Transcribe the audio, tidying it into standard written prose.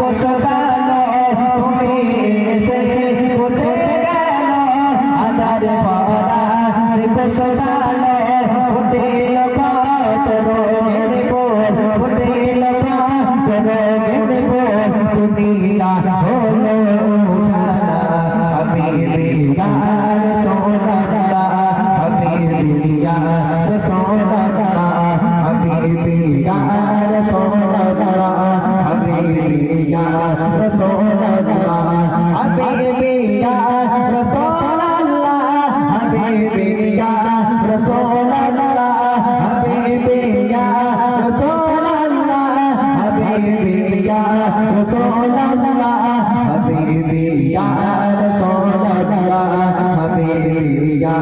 দিবস গেল তুমি এসে উঠে গেল আধার ভরা দিবস গেল ফুটিল কত রঙের ফুল ফুটিল কত রঙের ফুল দুনিয়া হলো উজালা হাবিবি ইয়া রাসূলুল্লাহ হাবিবি ইয়া রাসূলুল্লাহ হাবিবি ইয়া রাসূলুল্লাহ হাবিবি ইয়া রাসূলুল্লাহ হাবিবি ইয়া রাসূলুল্লাহ হাবিবি ইয়া রাসূলুল্লাহ হাবিবি ইয়া রাসূলুল্লাহ হাবিবি ইয়া রাসূলুল্লাহ হাবিবি ইয়া রাসূলুল্লাহ হাবিবি ইয়া